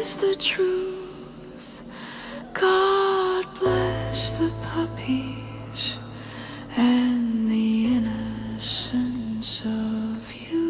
is the truth. God bless the puppies and the innocence of you.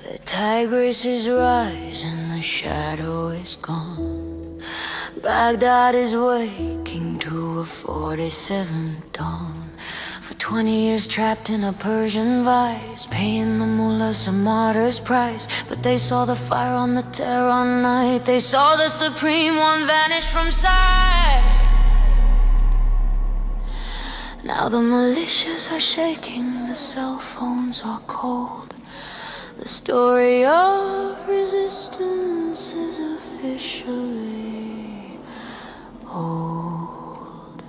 The tigress is rising, the shadow is gone. Baghdad is waking to a 47 dawn. For 20 years trapped in a Persian vice, paying the mullahs a martyr's price. But they saw the fire on the Tehran night. They saw the supreme one vanish from sight. Now the militias are shaking, the cell phones are cold. The story of resistance is officially old.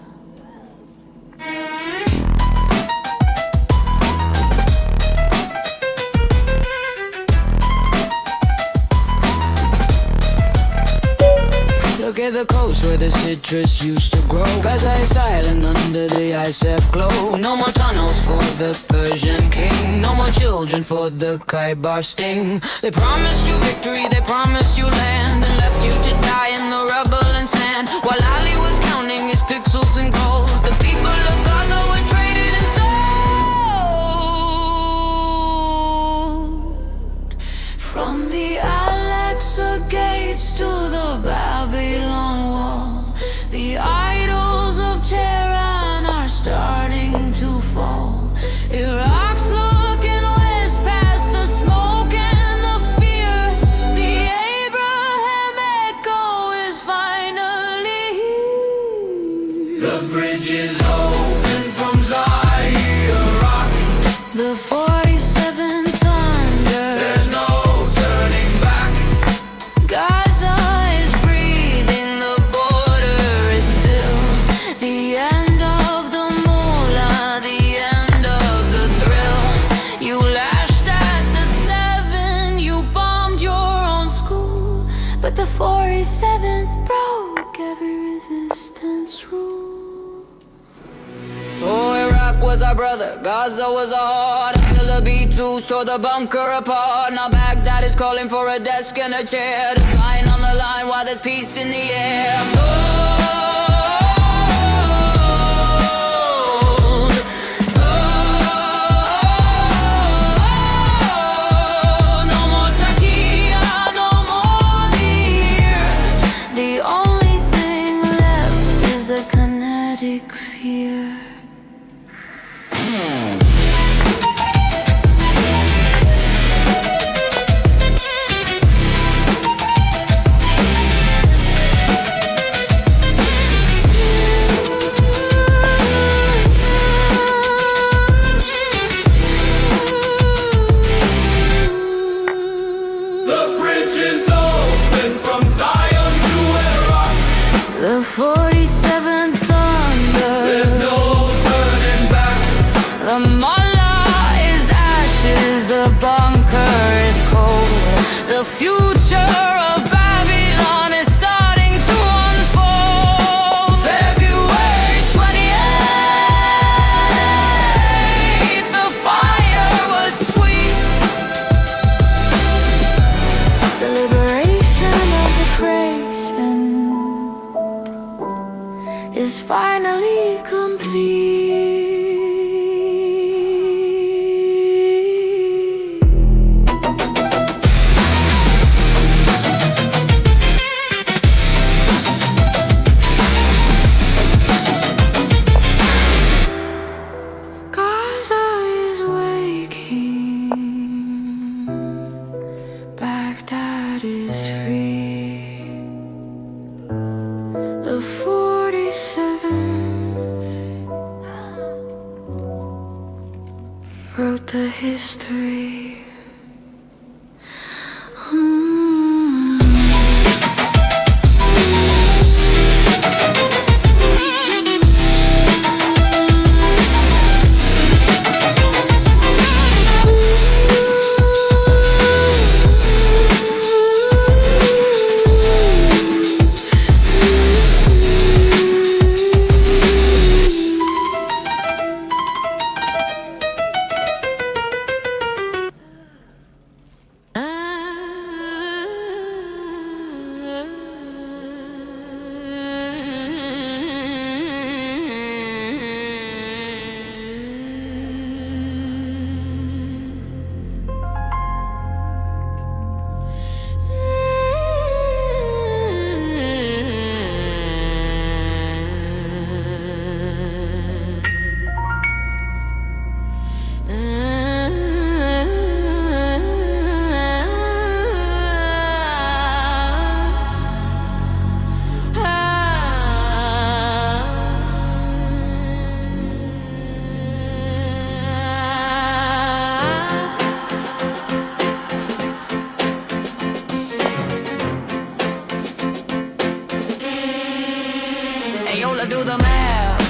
Look at the coast where the citrus used to grow. Gaza is silent under the ISAF glow. No more tunnels for the Persian king. No more children for the Khyber sting. They promised you victory, they promised you land, and left you to die in the rubble and sand. While Ali was counting his pixels and gold, the people of Gaza were traded and sold. From the Alexa gates to the Babylon wall, the idols of Tehran are starting to fall. Iraq's looking west past the smoke and the fear. The Abraham echo is finally here. The bridge is open from Zaire, Iraq. The 47th thunder. There's no turning back. Gaza is breathing, the border is still. The end of the moolah, the end of the thrill. You lashed at the 7, you bombed your own school, but the 47th broke every resistance rule. Oh, Iraq was our brother, Gaza was our heart, until the B-2s tore the bunker apart. Now Baghdad is calling for a desk and a chair to sign on the line while there's peace in the air. No more Turkey, no more the year. The only thing left is a kinetic fear. The bridge is open from Zion to Iraq. The 47th thunder. There's no turning back. The mullah is ashes, the bunker is cold. The future of Babylon is starting to unfold. February 28th, the fire was sweet. The liberation of the creation is finally complete. Gaza is waking, Baghdad is free. The 47th wrote the history.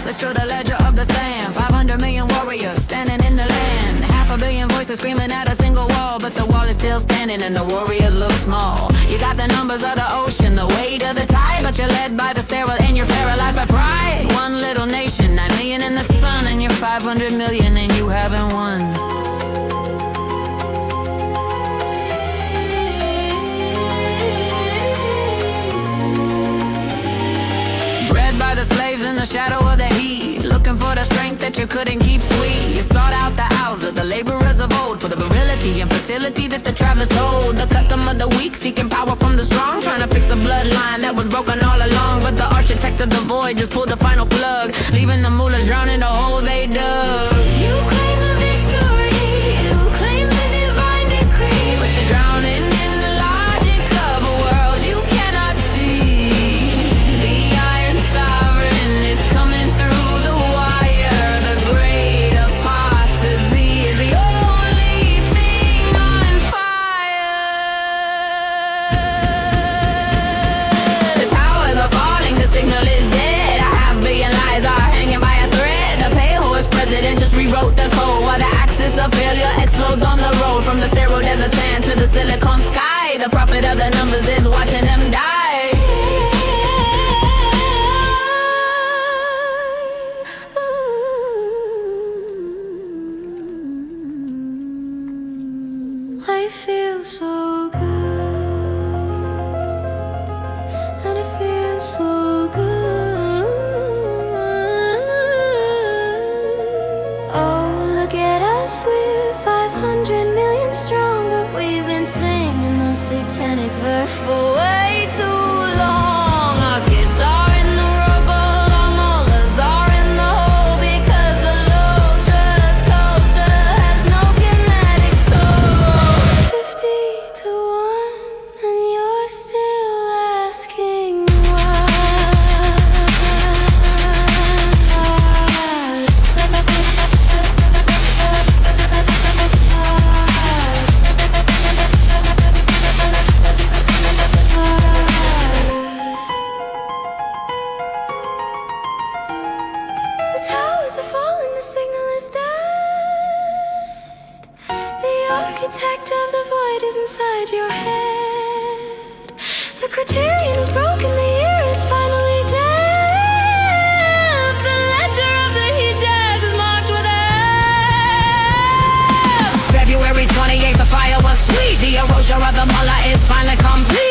Let's show the ledger of the sand. 500 million warriors standing in the land. 500 million voices screaming at a single wall, but the wall is still standing and the warriors look small. You got the numbers of the ocean, the weight of the tide, but you're led by the stairwell and you're paralyzed by pride. One little nation, 9 million in the sun, and you're 500 million and you haven't won. By the slaves in the shadow of the heat, looking for the strength that you couldn't keep sweet. You sought out the hours of the laborers of old for the virility and fertility that the travelers told. The custom of the weak, seeking power from the strong, trying to fix a bloodline that was broken all along. But the architect of the void just pulled the final plug, leaving the mullahs drowning the hole they dug. You claim the victory, you claim the divine decree, but you're drowning in the logic of a world you cannot see. Rewrote the code while the axis of failure explodes on the road. From the sterile desert sand to the silicon sky, the prophet of the numbers is watching them die. I feel so good, and it feels so good. We're 500 million strong, but we've been singing the satanic verse for way too long. Our kids are in the rubble, our mullahs are in the hole, because the low trust culture has no kinetic soul. 50 to 1, and you're still asking why. The towers are falling, the signal is dead. The architect of the void is inside your head. The criterion is broken, the year is finally dead. The ledger of the Hijaz is marked with F. February 28th, the fire was sweet. The erosion of the mullah is finally complete.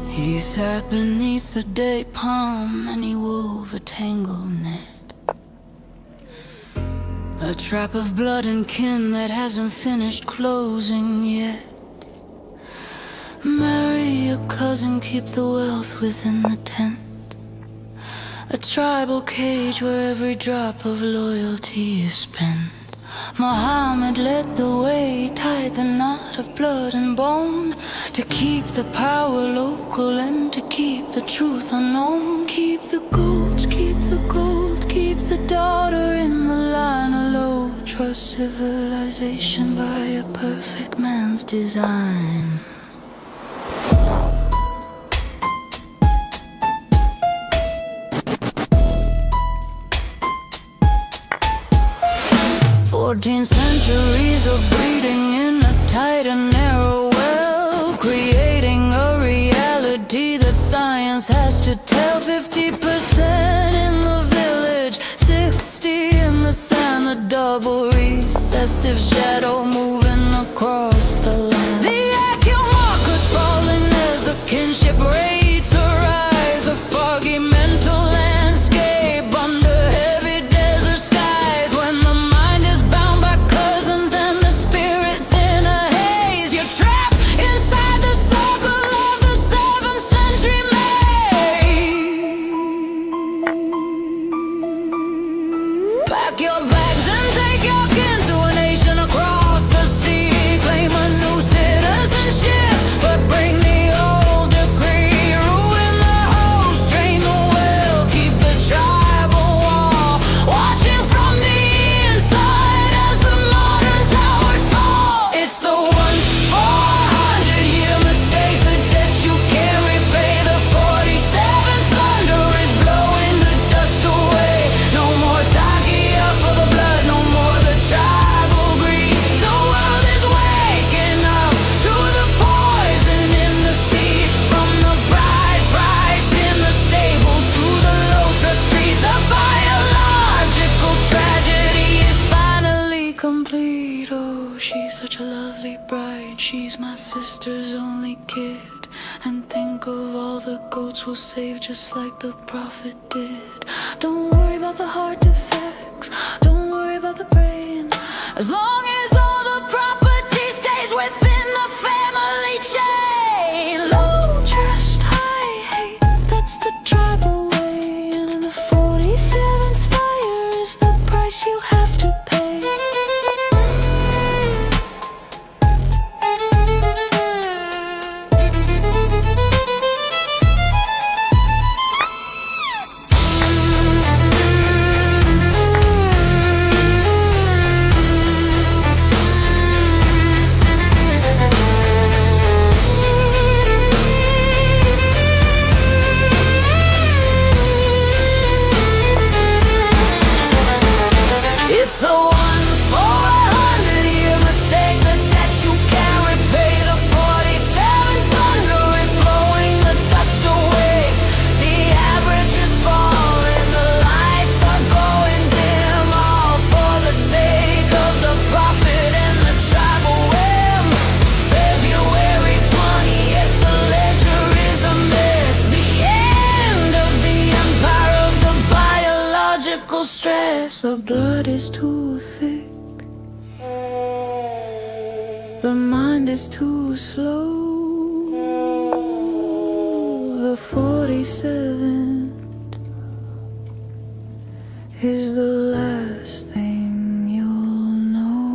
He sat beneath the date palm and he wove a tangled net, a trap of blood and kin that hasn't finished closing yet. Marry your cousin, keep the wealth within the tent, a tribal cage where every drop of loyalty is spent. Muhammad led the way, tied the knot of blood and bone, to keep the power local and to keep the truth unknown. Keep the goats, keep the gold, keep the daughter in the line of low. Trust civilization by a perfect man's design. 14 centuries of breeding in a tight and narrow well, creating a reality that science has to tell. 50% in the village, 60 in the sand, the double recessive shadow moving across the land. The AQ markers falling as the kinship rates arise, a foggy mental landscape under heavy desert skies. When the mind is bound by cousins and the spirits in a haze, you're trapped inside the circle of the 7th century maze. Pack your bags and take your kin to a nation across the sea. Claim a new citizenship, but bring the old decree. Ruin the host, drain the well, keep the tribal wall, watching from the inside as the modern towers fall. It's the 1-400-year mistake, the debt you can't repay. The 47th thunder is blowing the dust away. No more Takia for the blood, no more the tribal greed. The world is waking up to the poison in the sea. From the bride price in the stable to the low trust street, the biological tragedy is finally complete. Oh, she's such a lovely bride, she's my sister's only kid. And think of all the goats we'll save, just like the prophet did. Don't worry about the heart defects, don't worry about the brain, as long as all the property stays within the family chain. Low trust, high hate, that's the tribal way. And in the 47's fire is the price you have to pay. It's the 1-400-year mistake, the debt you can't repay. The 47th thunder is blowing the dust away. The average is falling, the lights are going dim, all for the sake of the prophet and the tribal whim. February 20th, the ledger is a mess. The end of the empire of the biological stress. The blood is too thick, the mind is too slow. The 47th is the last thing you'll know.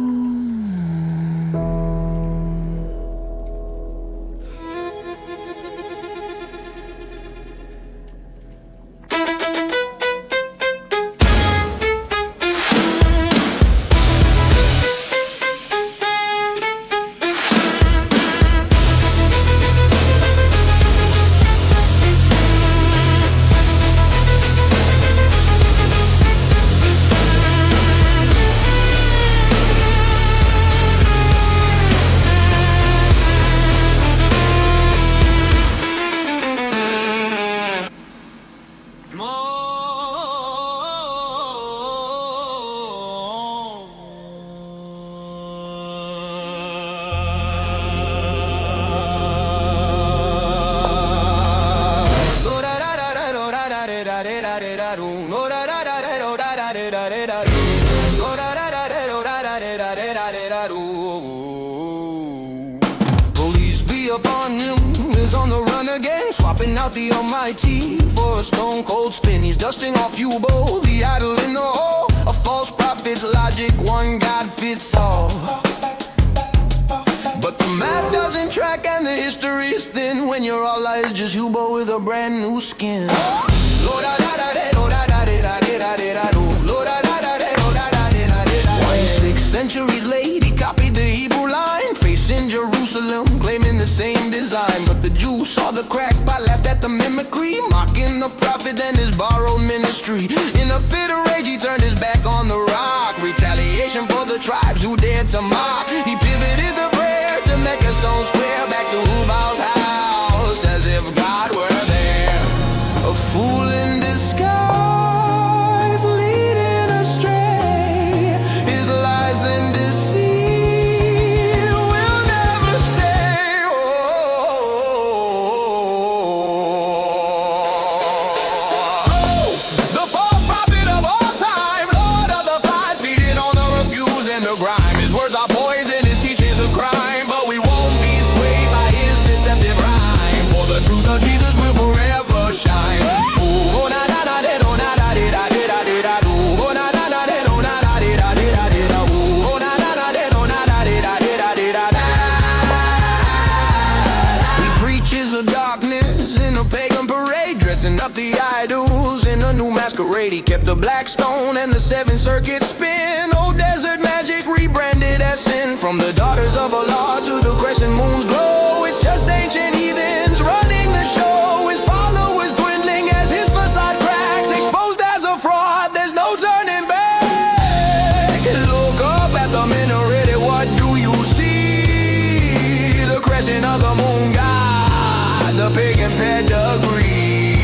Police be upon him, is on the run again, swapping out the almighty for a stone cold spin. He's dusting off you both, the idol in the hole, a false prophet's logic, one God fits all. But the map doesn't track and the history is thin when your Allah is just Hubo with a brand new skin. 26 centuries late, he copied the Hebrew line, facing Jerusalem, claiming the same design. But the Jews saw the crack, but laughed at the mimicry, mocking the prophet and his borrowed ministry. In a fit of rage, he turned his back on the rock, retaliation for the tribe dead to mock. He pivoted the prayer to make a stone square back to Hubal's house, as if God were there. A fool in disguise, leading astray. His lies and deceit will never stay. Oh, the false prophet of all time, Lord of the flies, feeding on the refuse and the grime. His words are poison, his teachings of crime, but we won't be swayed by his deceptive rhyme. For the truth of Jesus will forever shine. Oh, na na na de do na da de da de da de da do. Oh, na na na de do na da de da de da de da. Oh, na na na de do na da de da de da de da da. He preaches the darkness in a pagan parade, dressing up the idols in a new masquerade. He kept the black stone and the seven circuit spin. Old desert magic rebranded as sin. From the daughters of Allah to the crescent moon's glow, it's just ancient heathens running the show. His followers dwindling as his facade cracks, exposed as a fraud, there's no turning back. Look up at the minaret, what do you see? The crescent of the moon god, the pagan pedigree.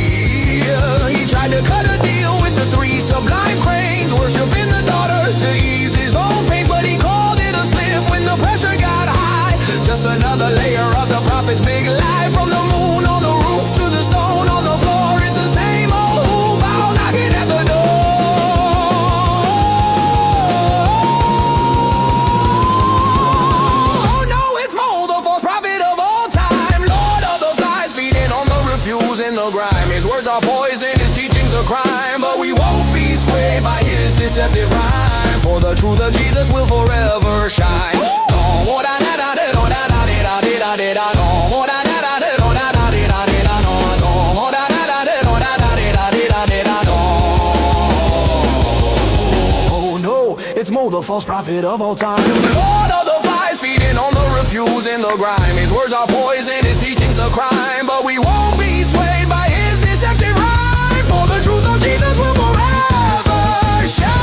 He tried to cut a deal with the three sublime cranes, worshiping the daughters to ease his own pain, but he called it a slip when the pressure got high. Just another layer of the prophet's big lie. From the moon on the roof to the stone on the floor, it's the same old Hubal knocking at the door. Oh no, it's Mo, the false prophet of all time, Lord of the flies, feeding on the refuse and the grime. His words are poison, his teachings are crime, but we won't be swayed by his deceptive rhyme. For the truth of Jesus will forever shine. Oh, da da da da da da da da da da da. Oh, da da da da da da da da da da. Oh, da da da da da da da da da da. Oh no, it's Mo, the false prophet of all time, Lord of the flies, feeding on the refuse and the grime. His words are poison, his teachings are crime, but we won't be swayed by his deceptive rhyme. For the truth of Jesus will forever shine.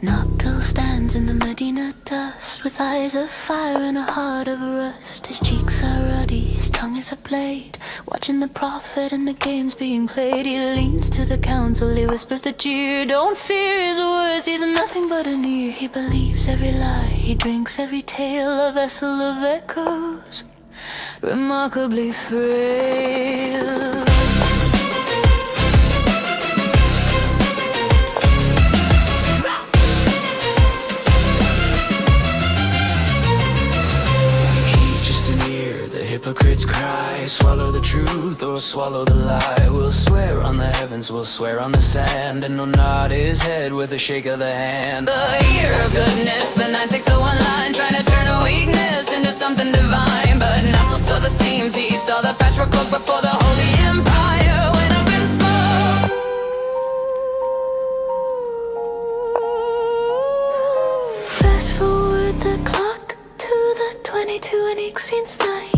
Noctil stands in the Medina dust, with eyes of fire and a heart of rust. His cheeks are ruddy, his tongue is a blade, watching the prophet and the games being played. He leans to the council, he whispers the jeer. Don't fear his words, he's nothing but an ear. He believes every lie, he drinks every tale, a vessel of echoes, remarkably frail. Hypocrites cry, swallow the truth or swallow the lie. We'll swear on the heavens, we'll swear on the sand, and we'll nod his head with a shake of the hand. The year of goodness, the 9601 line, trying to turn a weakness into something divine, but not till so the seams. He saw the patchwork cloak before the holy empire went up in smoke. Fast forward the clock to the 22 and 18th night.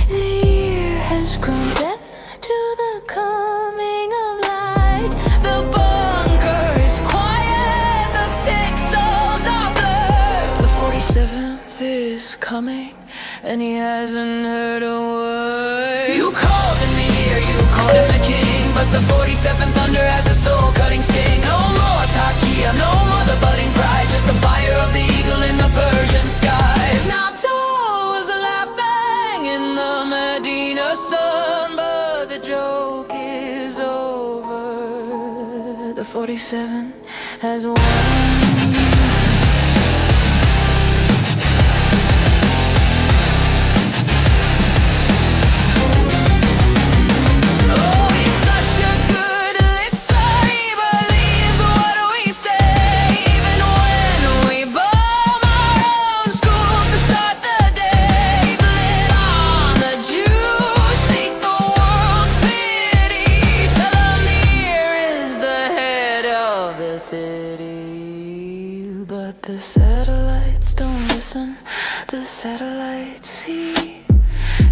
The year has grown deaf to the coming of light. The bunker is quiet, the pixels are blurred. The 47th is coming, and he hasn't heard a word. You called him the year, you called him the king, but the 47th thunder has a soul-cutting sting. No more Takia, no more the budding pride, just the fire of the eagle in the Persian skies. Noctil was laughing in the Medina sun, but the joke is over. The 47 has won. The satellites don't listen, the satellites see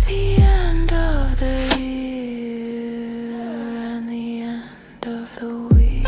the end of the year and the end of the week.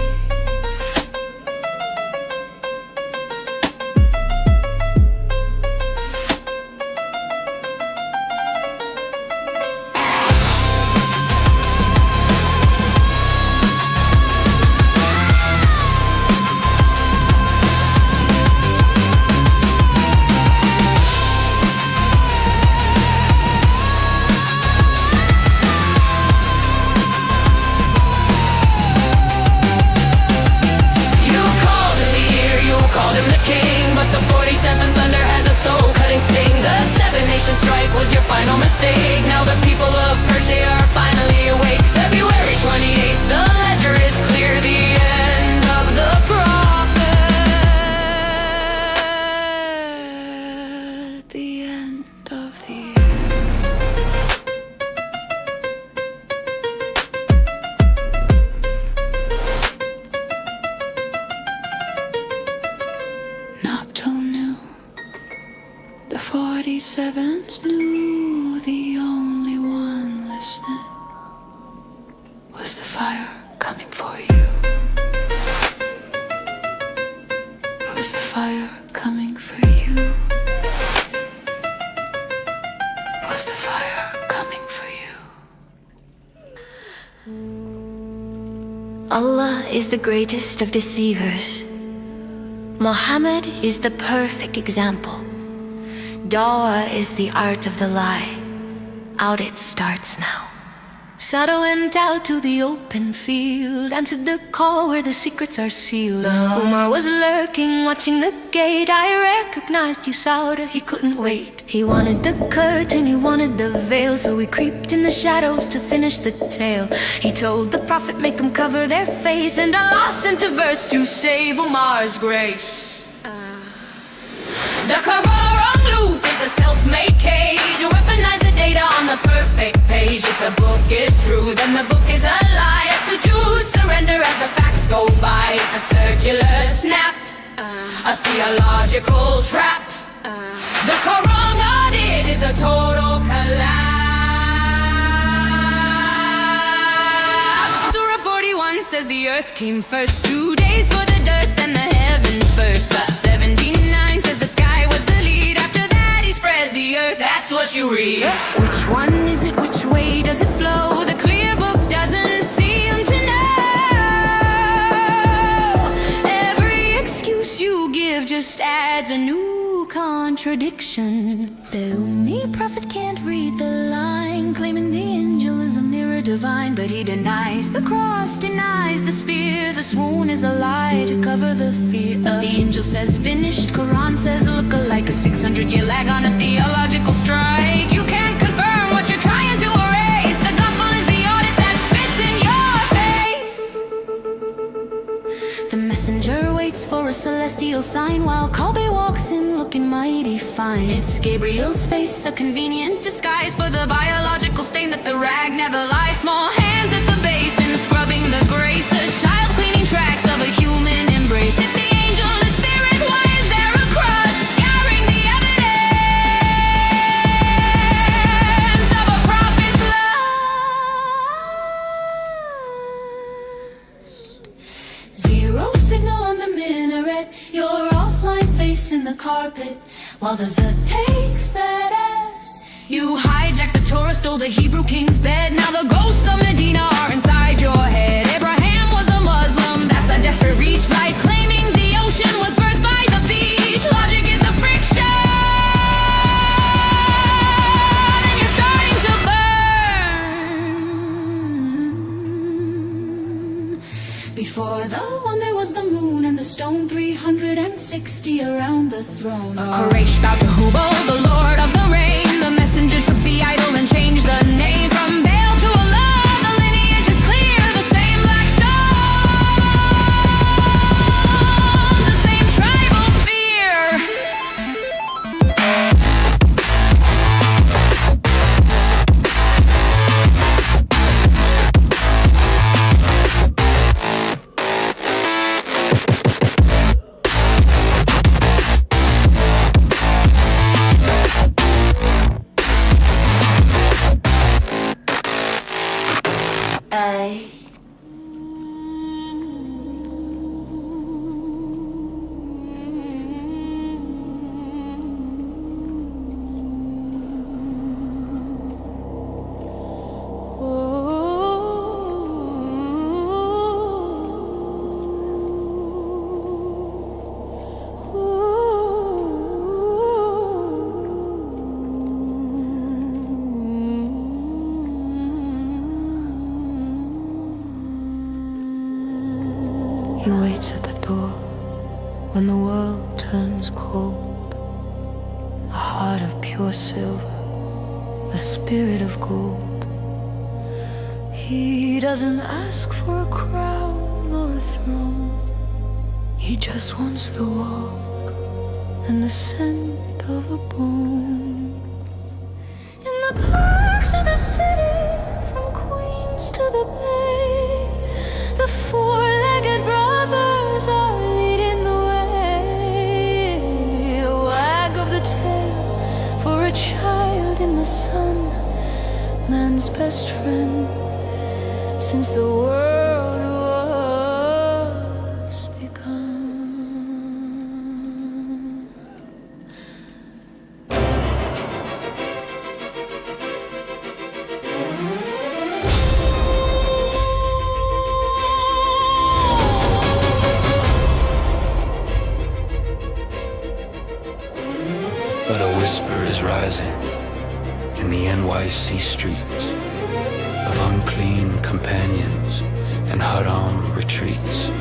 Strike was your final mistake. Now the people of Persia are finally awake. February 28th, the ledger is clear. The end of the prophet. The end of the year. Noctil knew. The 47s knew the only one listening was the fire coming for you. Was the fire coming for you? Was the fire coming for you? Allah is the greatest of deceivers. Muhammad is the perfect example. Dawah is the art of the lie. Out it starts now. Shadow went out to the open field, answered the call where the secrets are sealed. Umar was lurking, watching the gate. I recognized you, Sauda, he couldn't wait. He wanted the curtain, he wanted the veil, so we creeped in the shadows to finish the tale. He told the prophet, make them cover their face, and Allah sent a verse to save Umar's grace. The Quran loop is a self-made cage. You weaponize the data on the perfect page. If the book is true, then the book is a lie. A sujood surrender as the facts go by. It's a circular snap, a theological trap. The Quran audit is a total collapse. Surah 41 says the earth came first. 2 days for the dirt, then the heavens burst. But 79 says the sky was the lead. After that he spread the earth, that's what you read. Which one is it, which way does it flow? The clear book doesn't seem to know. Every excuse you give just adds a new contradiction. The only prophet can't read the line, claiming the angel is a mirror divine. But he denies the cross, denies the spear. The swoon is a lie to cover the fear of the angel says finished, Quran says look alike. A 600-year lag on a theological strike. You can't confirm what you're trying to erase. The gospel is the audit that spits in your face. The messenger waits for a celestial sign, while Kalbe walks in looking mighty fine. It's Gabriel's face, a convenient disguise for the biological stain that the rag never lies. Small hands at the basin, scrubbing the grace. A child cleaning tracks of a human embrace. If the angel is spirit, why is there a cross scarring the evidence of a prophet's lust? Zero signal on the minaret. You're offline, facing the carpet, while the Zut takes that ass. You hijacked the Torah, stole the Hebrew king's bed. Now the ghosts of Medina are inside your head. Abraham was a Muslim, that's a desperate reach. Like claiming the ocean was birthed by the beach. Logic is the friction, and you're starting to burn. Before the one there was the moon and the stone, 360 around the throne. Quraysh bowed to Hubal, the lord of the rain. The messenger took the idol and changed the name from Baal to Allah. The lineage is clear, the same black stone, the same tribal fear. I He waits at the door when the world turns cold. A heart of pure silver, a spirit of gold. He doesn't ask for a crown or a throne. He just wants the walk and the scent of a bone. In the parks of the city, from Queens to the Bay, the four-legged brothers are leading the way. A wag of the tail for a child in the sun, man's best friend since the world was begun. But a whisper is rising in the NYC streets of unclean companions and haram retreats.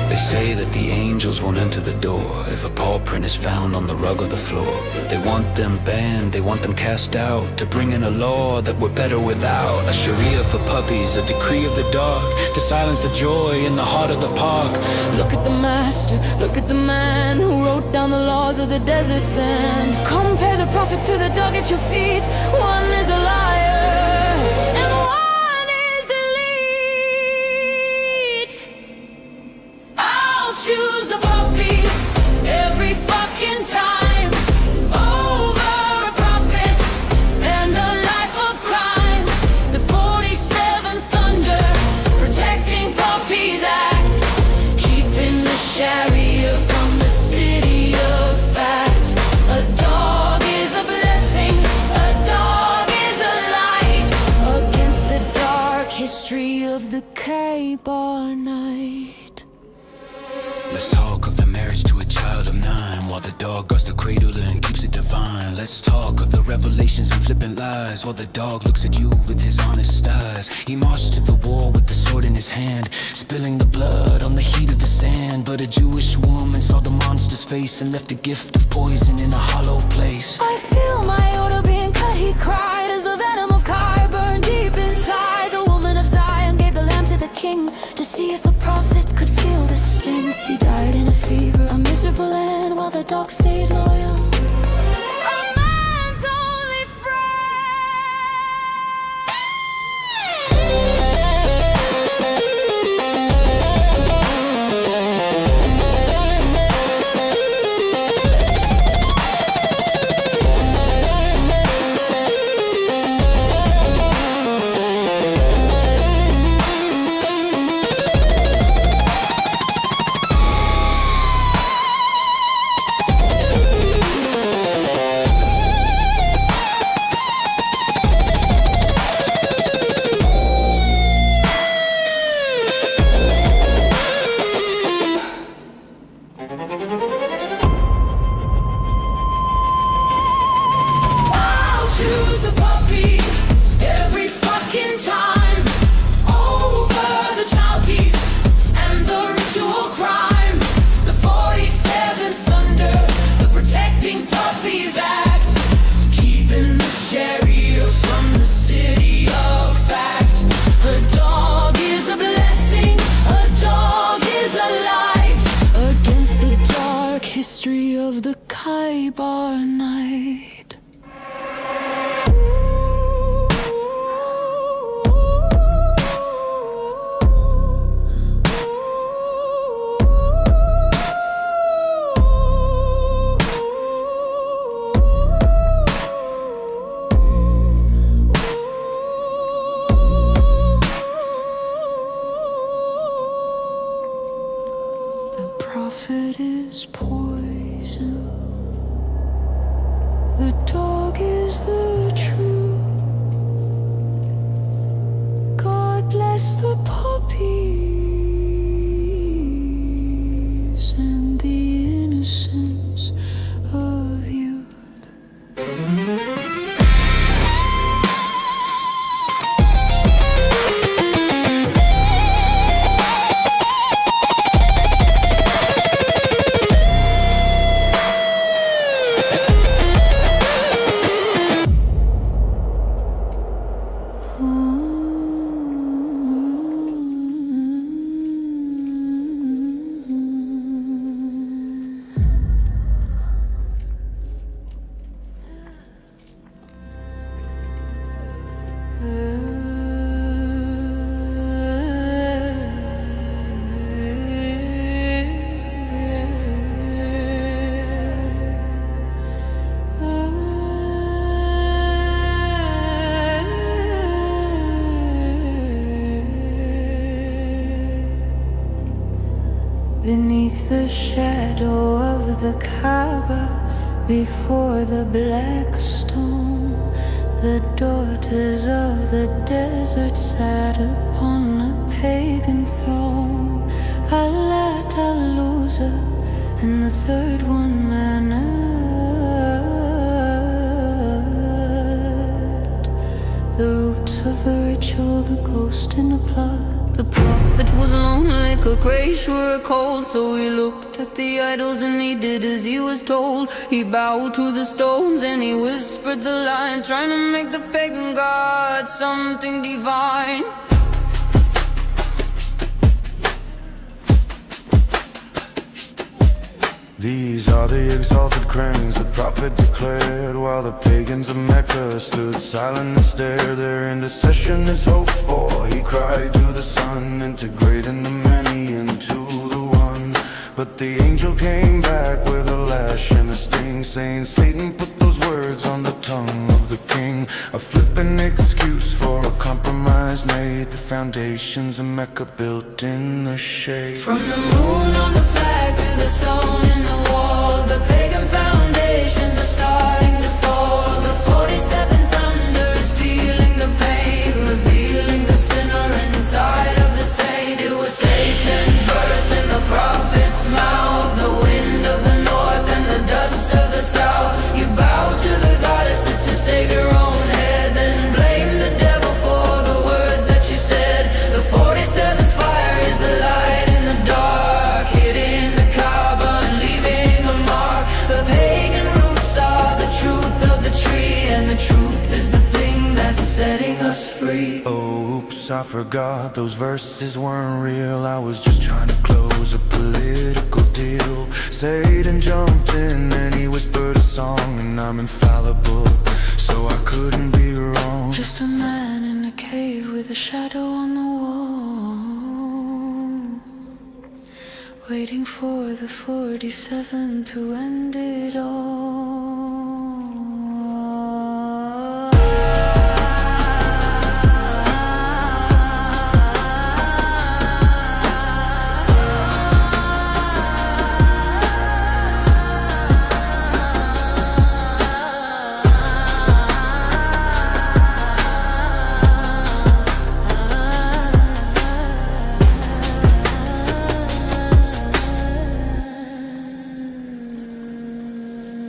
They say that the angels won't enter the door if a paw print is found on the rug or the floor. They want them banned, they want them cast out, to bring in a law that we're better without. A sharia for puppies, a decree of the dark, to silence the joy in the heart of the park. Look at the master, look at the man who wrote down the laws of the desert sand. Compare the prophet to the dog at your feet. One is a liar and one is elite. I'll choose the puppy every fucking time over a prophet and a life of crime. The 47 Thunder Protecting Puppies Act, keeping the Sharia from the city of fact. A dog is a blessing, a dog is a light against the dark history of the K-Bar night. Let's talk of the marriage to a child of 9, while the dog guards the cradle and keeps it divine. Let's talk of the revelations and flippant lies, while the dog looks at you with his honest eyes. He marched to the war with the sword in his hand, spilling the blood on the heat of the sand. But a Jewish woman saw the monster's face and left a gift of poison in a hollow place. I feel my odor being cut, he cried, as the venom of Kai burned deep inside. The woman of Zion gave the lamb to the king to see if a prophet could feel the sting. He died in a fever, a miserable end, while the dog stayed loyal. A man's only Beneath the shadow of the Kaaba, before the black stone, the daughters of the desert sat upon a pagan throne. Allah, Taluza, and the third one Manat. The roots of the ritual, the ghost in the plot. The prophet was alone like a grey sure cold. So he looked at the idols and he did as he was told. He bowed to the stones and he whispered the line, trying to make the pagan god something divine. These are the exalted cranes the prophet declared, while the pagans of Mecca stood silent and stared. Their intercession is hoped for, he cried to the sun, integrating the many into the one. But the angel came back with a lash and a sting, saying Satan put those words on the tongue of the king. A flippant excuse for a compromise made, the foundations of Mecca built in the shade. From the moon on the flag to the stone in the wall, the pagan foundations are starting to fall. The 47th thunder is peeling the pain, revealing the sinner inside of the saint. It was Satan's verse in the prophet's mouth, the wind of the north and the dust of the south. You bow to the goddesses to save your own head, then blame the devil for the words that you said. The 47th fire is the light in the dark, hitting the Kaaba and leaving a mark. The pagan roots are the truth of the tree, and the truth is the thing that's setting us free. Oh, oops, I forgot those verses weren't real. I was just trying to close a political deal. Satan jumped in and he whispered a song, and I'm infallible, so I couldn't be wrong. Just a man in a cave with a shadow on the wall, waiting for the 47 to end it all.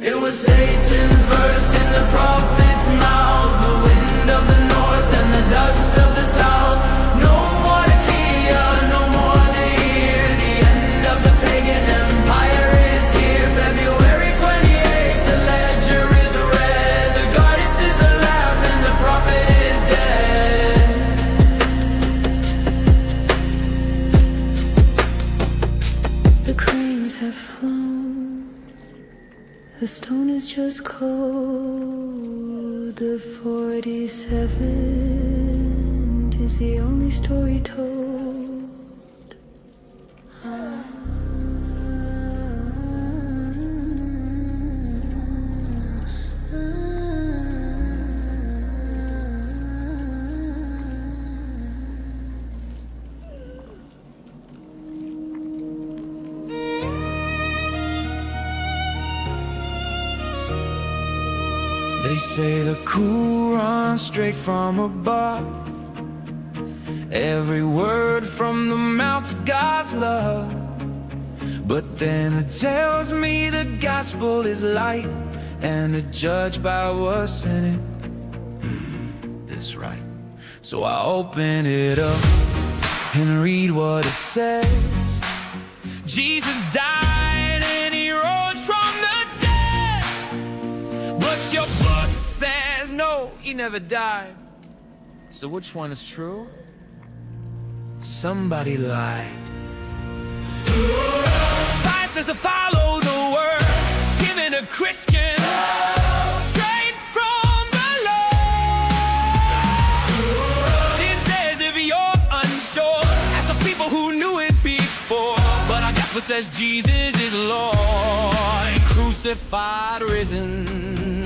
It was Satan's verse in the prophet's mouth, the wind of the north and the dust of the south. No more the Kia, no more the year, the end of the pagan empire is here. February 28th, the ledger is red, the goddesses are laughing, the prophet is dead. The cranes have flown, the stone is just cold. The 47 is the only story told. They say the cool runs straight from above, every word from the mouth of God's love. But then it tells me the gospel is light, and it's judged by what's in it. That's right. So I open it up and read what it says. Jesus died and he rose from the dead, but your book says no, he never died. So which one is true? Somebody lied. Fire says to follow the word, given a Christian, straight from the Lord. Sin says if you're unsure, ask the people who knew it before. But I guess what says Jesus is Lord, crucified, risen.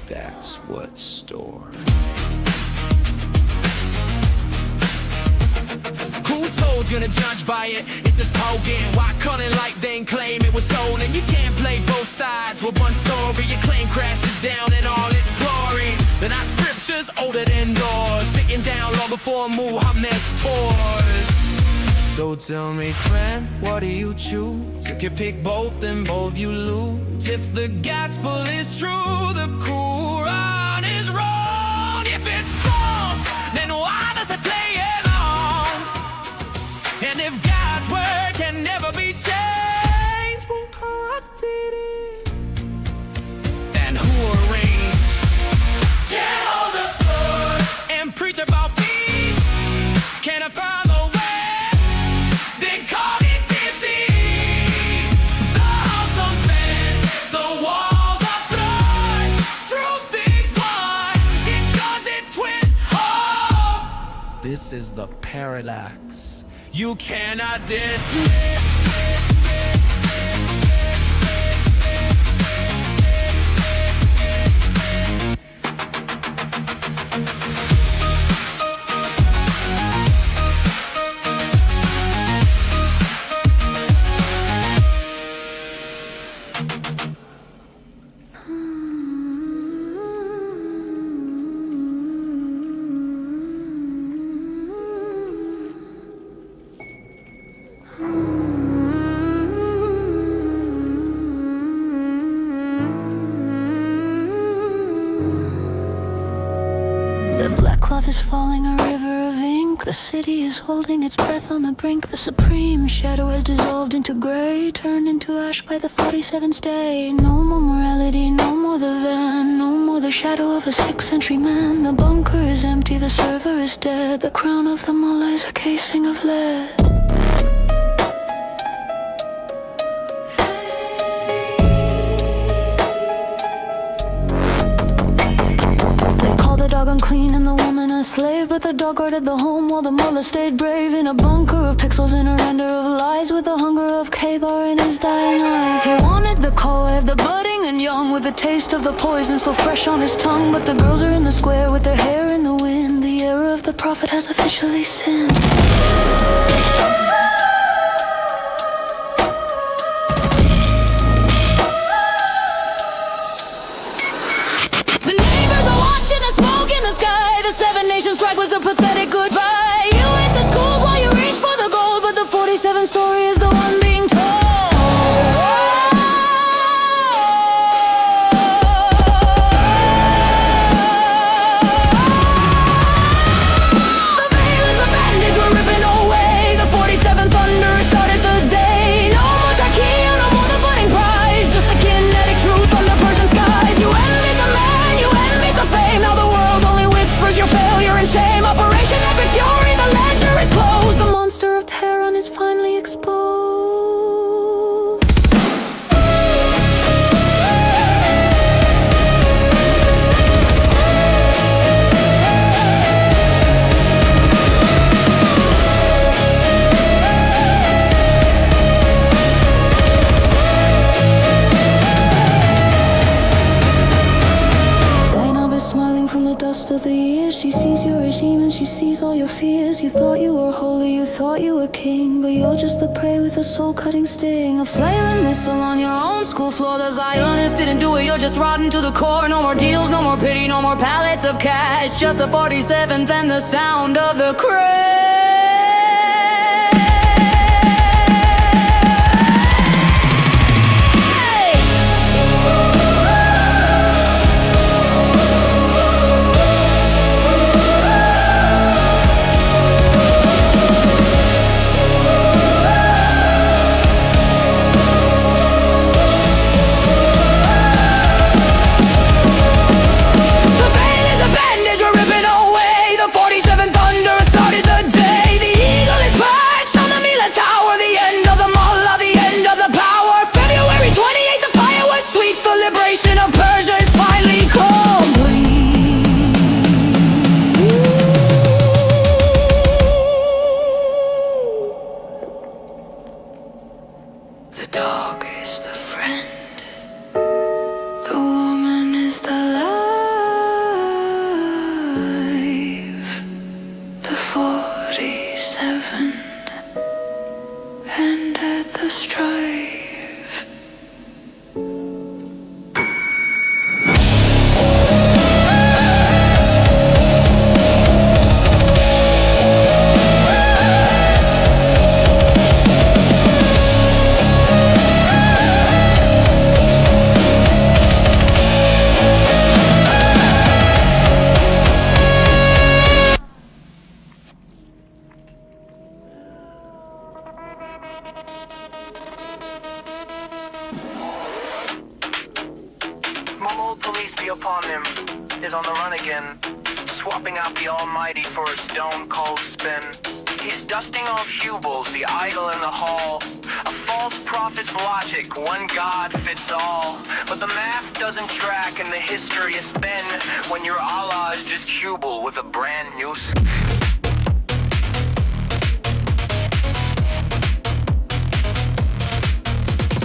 That's what's stored. Who told world's gonna judge by it. If this token, why couldn't like then claim it was stolen? You can't play both sides with one story. Your claim crashes down in all its glory. Then our scriptures older than doors, sticking down long before Muhammad's tours. So tell me, friend, what do you choose? If you pick both, then both you lose. If the gospel is true, the Quran is wrong. If it's false, then why does it play along? And if God's word can never be changed, who corrupted it? Then who arranged? Can't hold the sword and preach about peace. Can't affirm the way. They call it disease. The house don't stand, the walls are flawed. Truth is won because it twists hope. This is the paradox you cannot dismiss. The black cloth is falling, a river of ink. The city is holding its breath on the brink. The supreme shadow has dissolved into gray, turned into ash by the 47th day. No more morality, no more the van, no more the shadow of a 6th century man. The bunker is empty, the server is dead. The crown of the mullah is a casing of lead. The dog unclean and the woman a slave, but the dog guarded the home while the mullah stayed brave. In a bunker of pixels in a render of lies, with the hunger of K-bar in his dying eyes. He wanted the koi of the budding and young, with the taste of the poison still fresh on his tongue. But the girls are in the square with their hair in the wind. The era of the prophet has officially sinned. The 7 nations flag was a pathetic goodbye. You hit the schools while you reach for the gold, but the 47th story is the one being told. The veil is a bandage we're ripping away. The 47th thunder started the day. No more Turkey, no more the budding prize. Just the kinetic truth on the Persian skies. You envied the man, you envied the fame. Now the world only whispers your failure and shame. Operation Epic Fury, the ledger is closed. The monster of Tehran is finally exposed. Zainab is smiling from the dust of the years. She sees your regime and she sees all your fears. You thought you were holy, you thought you were king, but you're just the prey with a soul-cutting sting. A flaming missile on your own school floor. The Zionists didn't do it, you're just rotten to the core. No more deals, no more pity, no more pallets of cash. Just the 47th and the sound of the crash. The 47 Mumble, police be upon him, is on the run again, swapping out the almighty for a stone-cold spin. He's dusting off Hubels, the idol in the hall. A false prophet's logic, one god fits all. But the math doesn't track and the history is spin when your Allah is just Hubel with a brand new skin.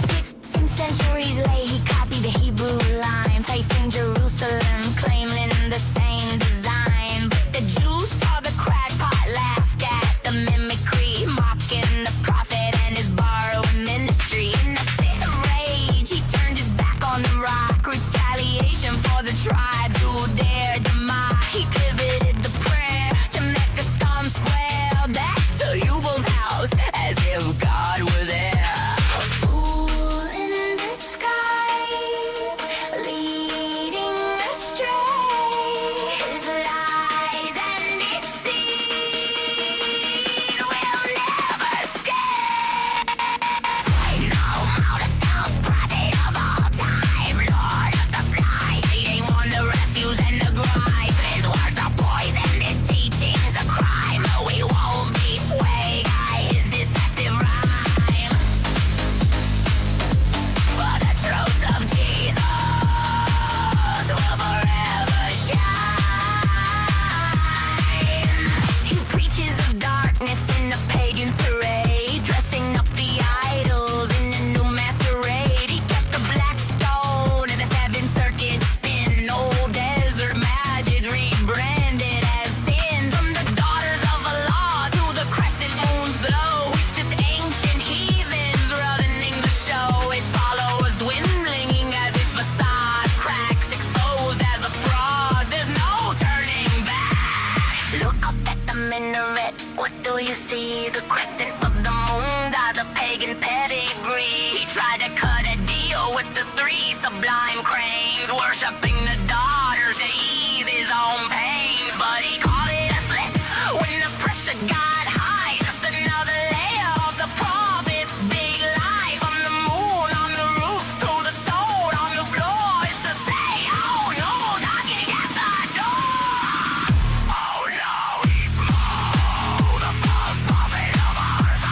6 centuries late, he copied the Hebrew line, facing Jerusalem, claiming the same design. But the Jews saw the crackpot, laughed at the mimicry, mocking the prophet and his borrowed ministry. In a fit of rage, he turned his back on the rock, retaliation for the tribes who dared to mock. He pivoted the prayer to make a stone square, back to Jubel's house, as if God were there. A fool in disguise, leading astray. His lies and deceit will never escape. No more the false prophet of all time, Lord of the flies, hating on the refuse and the grime. His words are poison, his teachings a crime, but we won't be swayed by his deceptive rhyme. For the truth of Jesus will forever shine. He preaches of darkness in a pagan parade, dressing up the idols in a new masquerade. He kept the black stone and the 7th circuit spin, old desert magic rebranded as sin. From the daughters of Allah to the crescent moon's glow, it's just ancient heathens running the show. His followers dwindling as his facade cracks, exposed as a fraud. There's no turning back. Look up at the minaret, what do you see? The crescent of the moon, the pagan pedigree. He tried to cut a deal with the 3 sublime cranes, worshipping the daughters to ease his own pains. But he called it a slip when the pressure got high. Just another layer of the prophet's big lie. From the moon on the roof to the stone on the floor, it's to say, oh no, knocking at the door. Oh no, he's more the false prophet of our time.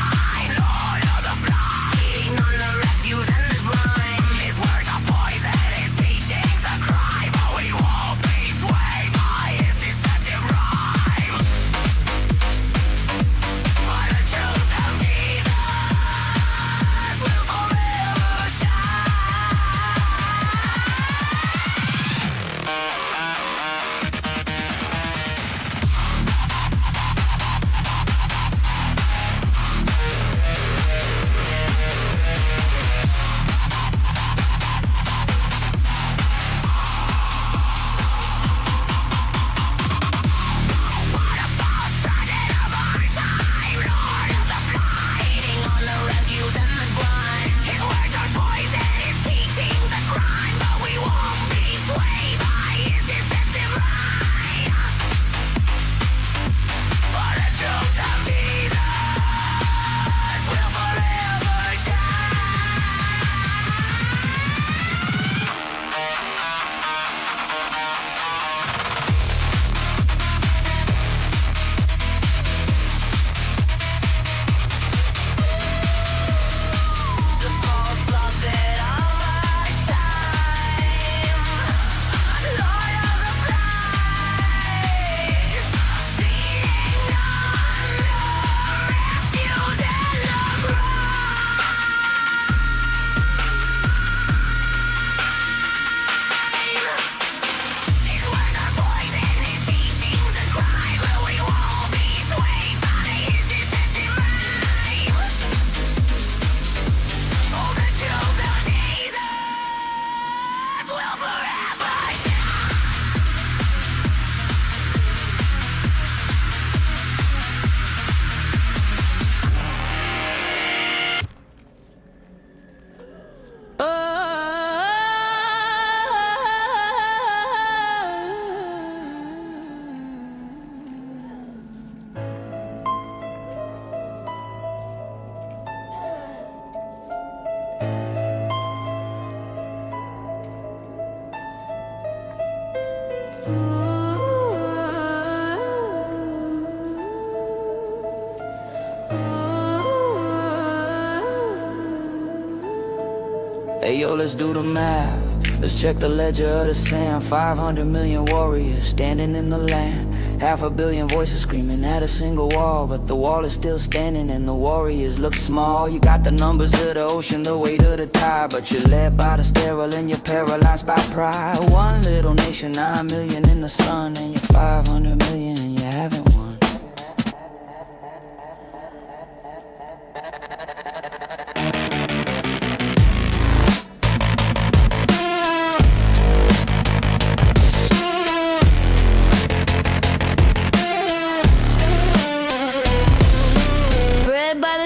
Hey yo, let's do the math. Let's check the ledger of the sand. 500 million warriors standing in the land. 500 million voices screaming at a single wall, but the wall is still standing and the warriors look small. You got the numbers of the ocean, the weight of the tide, but you're led by the sterile and you're paralyzed by pride. One little nation, 9 million in the sun, and you're 500 million and you haven't won.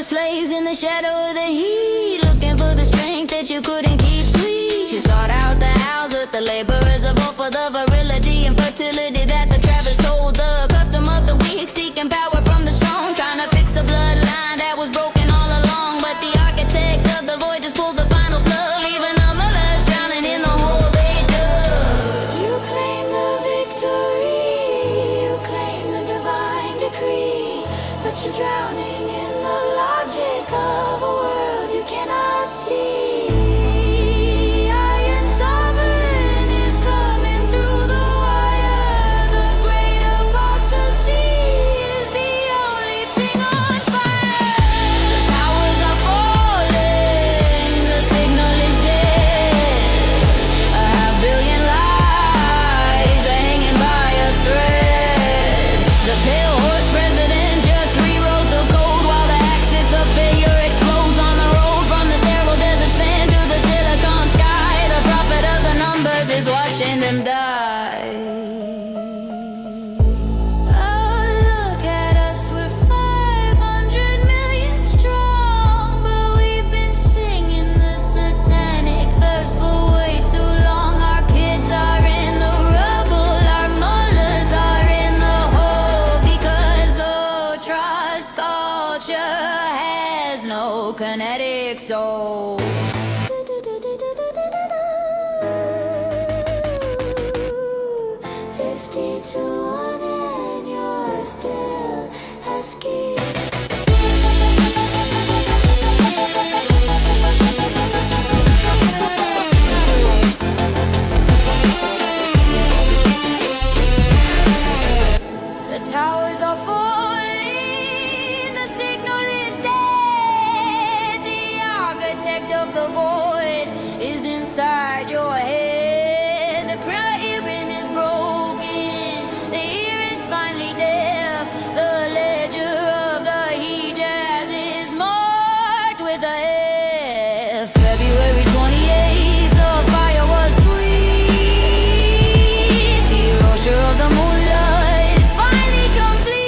Slaves in the shadow of the heat, looking for the strength that you couldn't keep sweet. You sought out the house with the laborers, a vote for the virility and fertility that the travelers told. The custom of the weak, seeking power from the strong, trying to fix a bloodline that was broken all along. But the architect of the void just pulled the final plug, leaving the mothers drowning in the hole they dug. You claim the victory, you claim the divine decree, but you're drowning in the logic of a world you cannot see. Iron sovereign is coming through the wire. The great apostasy is the only thing on fire. The towers are falling, the signal is dead. 500 million lies are hanging by a thread. The pale horse president just rewrote the code while the axis of failure explodes on the road. From the sterile desert sand to the silicon sky, the prophet of the numbers is watching them die. Oh, look at us, we're 500 million strong, but we've been singing the satanic verse for way too long. Our kids are in the rubble, our mullahs are in the hole, because trust culture has no kinetic soul. 50 to 1 and you're still asking. The towers are falling, the signal is dead. The architect of the void is inside your head. The curtain is broken, the ear is finally deaf. The ledger of the Hijaz is marked with a F. February 28th, the fire was sweet. The erasure of the moonlight is finally complete.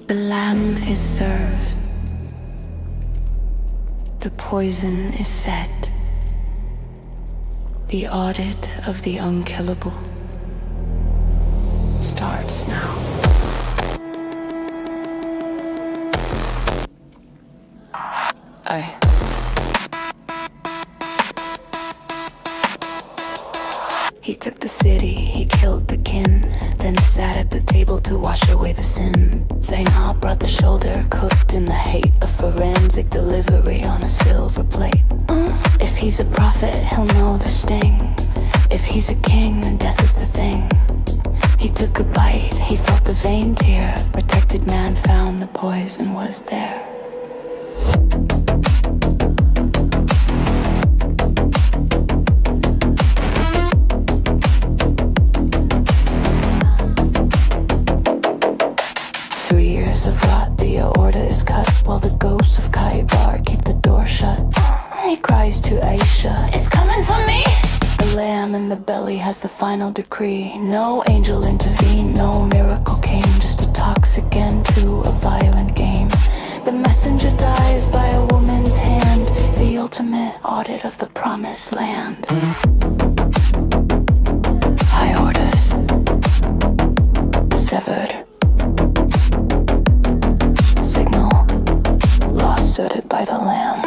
The lamb is served. The poison is set. The audit of the unkillable starts now. He took the city, he killed the kin, then sat at the table to wash away the sin. Zainab brought the shoulder, cooked in the hate of forensic delivery on a silver plate. If he's a prophet, he'll know the sting. If he's a king, then death is the thing. He took a bite, he felt the vein tear. Protected man found the poison was there. Of rot, the aorta is cut, while the ghosts of Kaibar keep the door shut. He cries to Aisha, "It's coming for me!" The lamb in the belly has the final decree. No angel intervened, no miracle came, just a toxic end to a violent game. The messenger dies by a woman's hand, the ultimate audit of the promised land. High orders severed. Asserted by the lamb.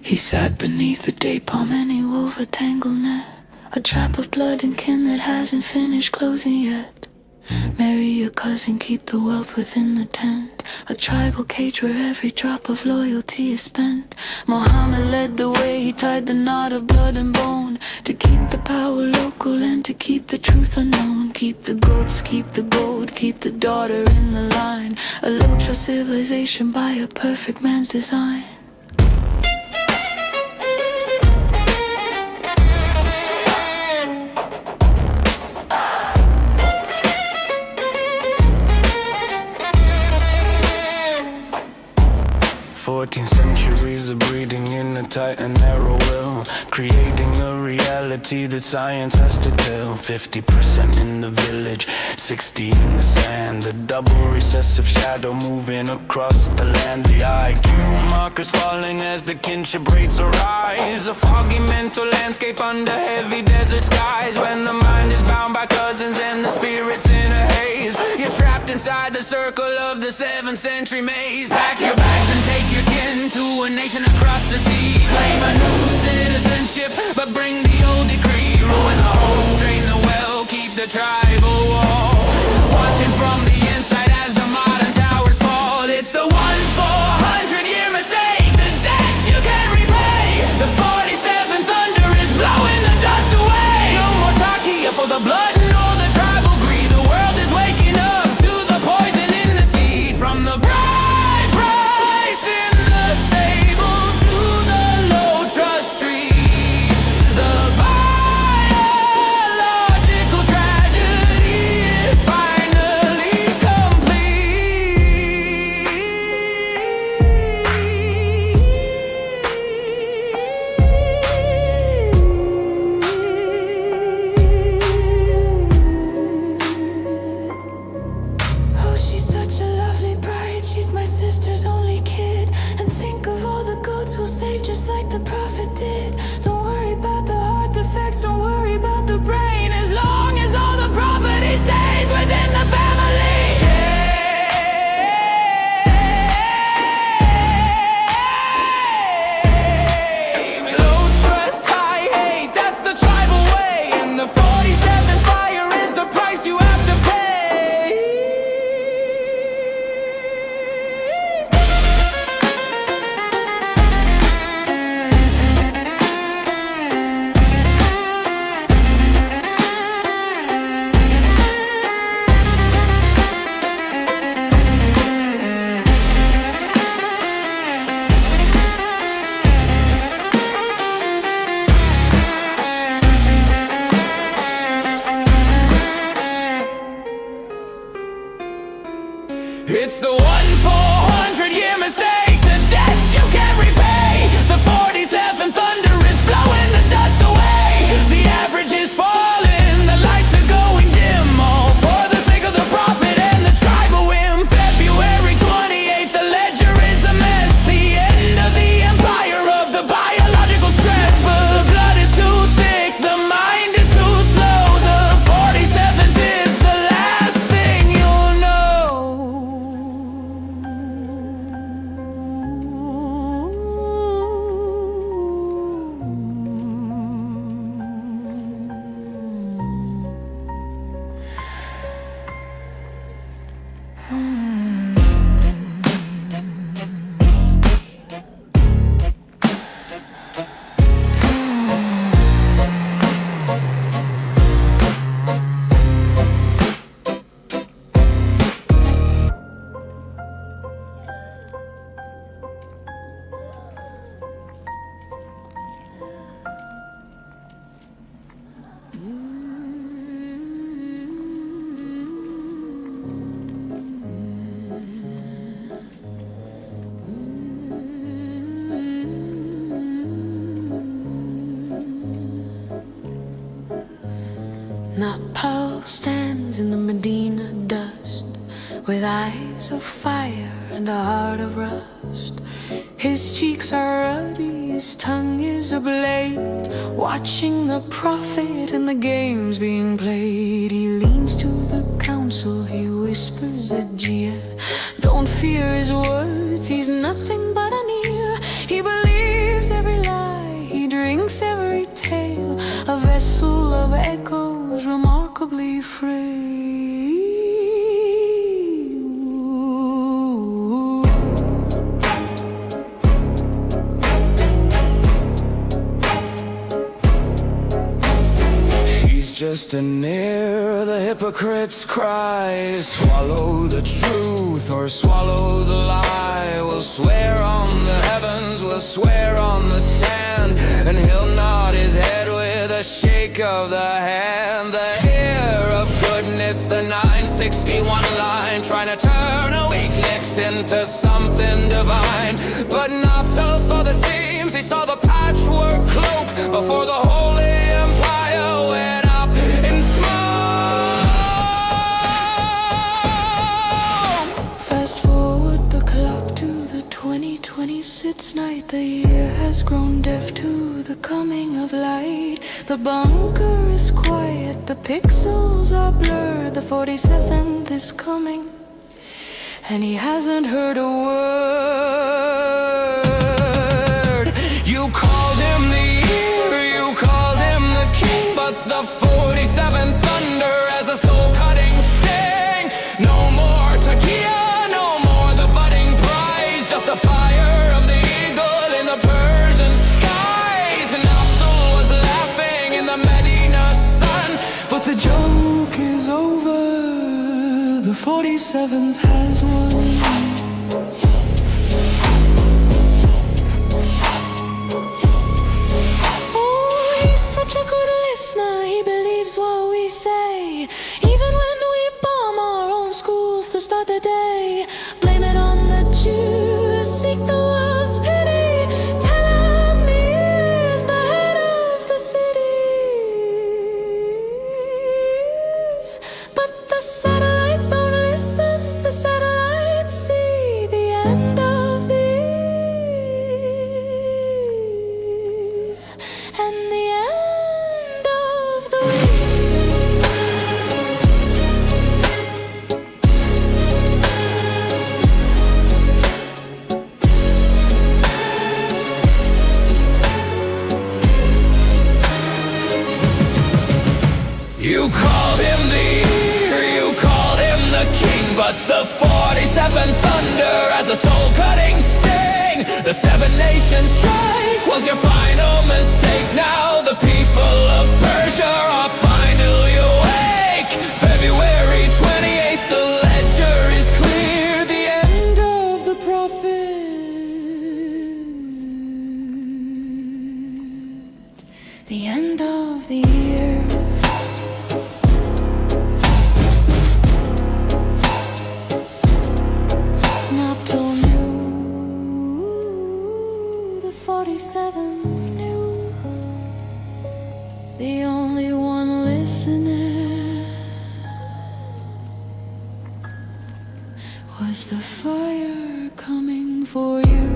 He sat beneath the day palm and he wove a tangled net, a trap of blood and kin that hasn't finished closing yet. Marry your cousin, keep the wealth within the tent, a tribal cage where every drop of loyalty is spent. Muhammad led the way, he tied the knot of blood and bone, to keep the power local and to keep the truth unknown. Keep the goats, keep the gold, keep the daughter in the line, a low-trust civilization by a perfect man's design. 14 centuries of breeding in a tight and narrow will, creating a reality that science has to tell. 50% in the village, 60 in the sand, the double recessive shadow moving across the land. The IQ markers falling as the kinship rates arise, a foggy mental landscape under heavy desert skies. When the mind is bound by cousins and the spirit's in a haze, you're trapped inside the circle of the 7th century maze. Pack your bags and take your kin to a nation across the sea. Claim a new citizenship, but bring the old decree. Ruin the host, drain the well, keep the tribal wall. Watching from the inside as the modern towers fall. It's the 1-400-year mistake, the debt you can't repay. The 47th thunder is blowing the dust away. No more Takia for the blood nor the tribal greed. The world is waking up to the poison in the seed. From the bride price in the stable to the low trust street, the biological tragedy is finally Oh, she's such a lovely bride. She's my sister's only kid. And think of all the goats we'll save, just like the prophet did. Don't worry about the heart defects, don't worry about the brain, as long as all the property stays within the family. low trust, high hate, that's the tribal way. And the 47th fire is the price you have to pay. It's the 1-400-year mistake, the debt you can't repay. The 47th thunder is blowing the dust away. The average is falling, the lights are going dim, all for the sake of the prophet and the tribal whim. February Paul stands in the Medina dust, with eyes of fire and a heart of rust. His cheeks are ruddy, his tongue is a blade, watching the prophet and the games being played. He leans to the council, he whispers a jeer. Don't fear his words, he's nothing but an ear. He believes every lie, he drinks every tale, a vessel of echoes remarkably free. Just to near the hypocrite's cry. Swallow the truth or swallow the lie. We'll swear on the heavens, we'll swear on the sand, and he'll nod his head with a shake of the hand. The ear of goodness, the 961 line, trying to turn a weakness into something divine. But Noptal saw the seams, he saw the patchwork cloak before the holy empire went. Fast forward the clock to the 2026 night. The year has grown deaf to the coming of light. The bunker is quiet, the pixels are blurred. The 47th is coming, and he hasn't heard a word. You called him the year, you called him the king, but the 47th thunder has a soul-cutting sting. No more tequila, the fire of the eagle in the Persian skies. And Noptal was laughing in the Medina sun, but the joke is over, the 47th has won. Oh, he's such a good listener, he believes what we say, even when we bomb our own schools to start the day. Blame it on the Jews, seek the world's pity. Tell him he is the head of the city. But the satellites don't listen, the satellites see the end of the year and the end of the You called him the year, you called him the king, but the 47th thunder has a soul-cutting sting. The 7 Nations strike was your final mistake. Now the people of Persia are finally awake. February 28th, the ledger is clear. The end of the prophet, the end of the year. Noptal knew, the 47th knew, the only one listening was the fire coming for you.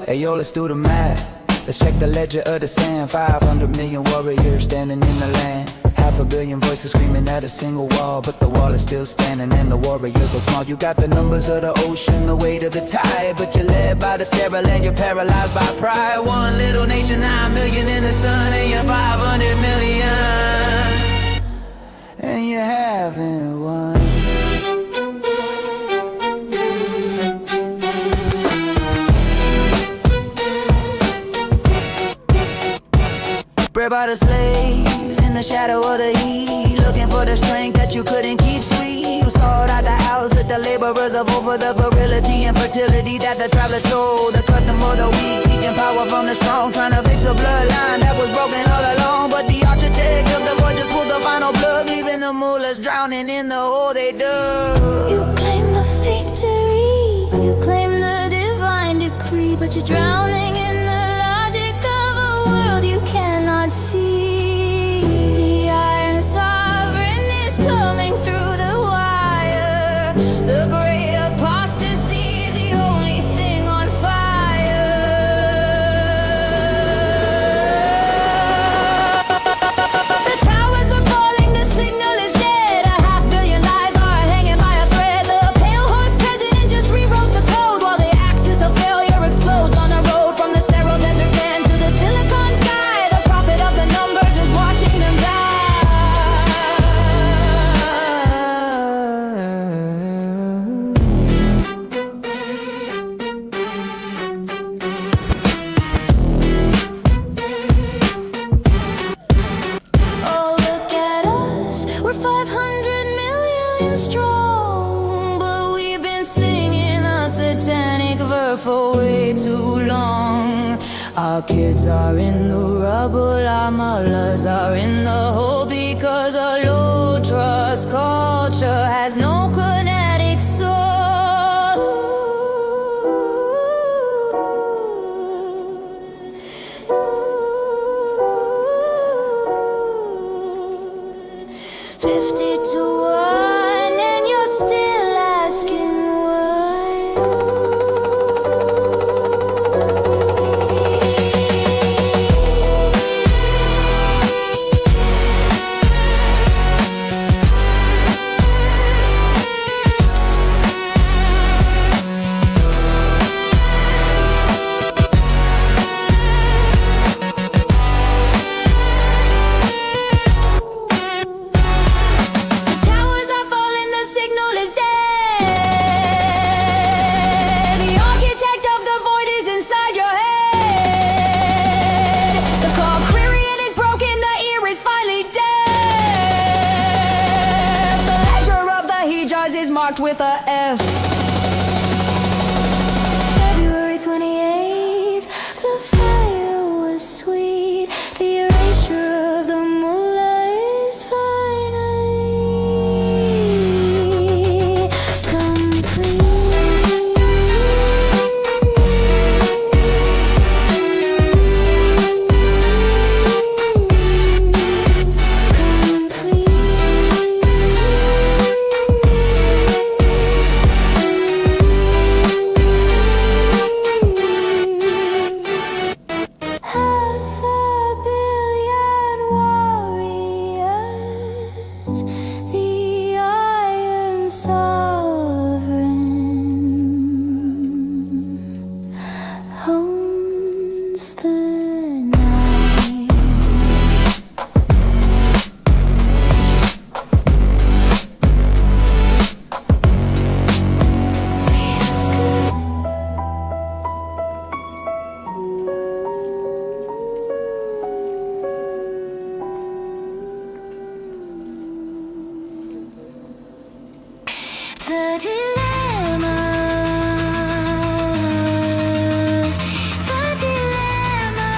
Hey yo, let's do the math. Let's check the ledger of the sand. 500 million warriors standing in the land. Half Half a billion voices screaming at a single wall, but the wall is still standing and the warriors are small. You got the numbers of the ocean, the weight of the tide, but you're led by the sterile and you're paralyzed by pride. One little nation, 9 million in the sun, and you're 500 million, and you haven't won. Bred by the slaves in the shadow of the heat, looking for the strength that you couldn't keep sweet. You sold out the house with the laborers of over the virility and fertility that the travelers stole. The custom of the weak, seeking power from the strong, trying to fix a bloodline that was broken all along. But the architect of the void just pulled the final plug, leaving the mullahs drowning in the hole they dug. You claim the victory, you claim the divine decree, but you're drowning in the logic of a world you cannot see. The Iron Sovereign is coming through the wire. The great apostasy is the only thing on fire. The towers are falling, the signal is dead. 500 million lives are hanging by a thread. The pale horse president just rewrote the code, while the axis of failure explodes on the road. From the sterile desert sand to the silicon sky, the prophet of the numbers is watching them die. Oh, look at us, we're 500 million strong, but we've been singing a satanic verse for way too long. Our kids are in the rubble, our mothers are in the hole, because a low trust culture has no kinetic soul. 50 to 1, and you're still asking is marked with a F. February 28th, the fire was sweet. The erasure of the mullah is finally complete. The dilemma, the dilemma.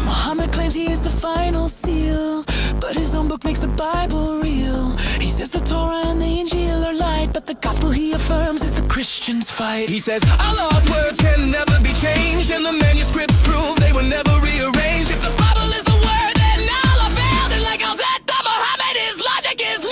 Muhammad claims he is the final seal, but his own book makes the Bible real. He says the Torah and the Injil are light, but the gospel he affirms is the Christians' fight. He says Allah's words can never be changed, and the manuscripts prove they were never rearranged. If the Bible is the word, then Allah failed, and like Al-Zed, Muhammad, his logic is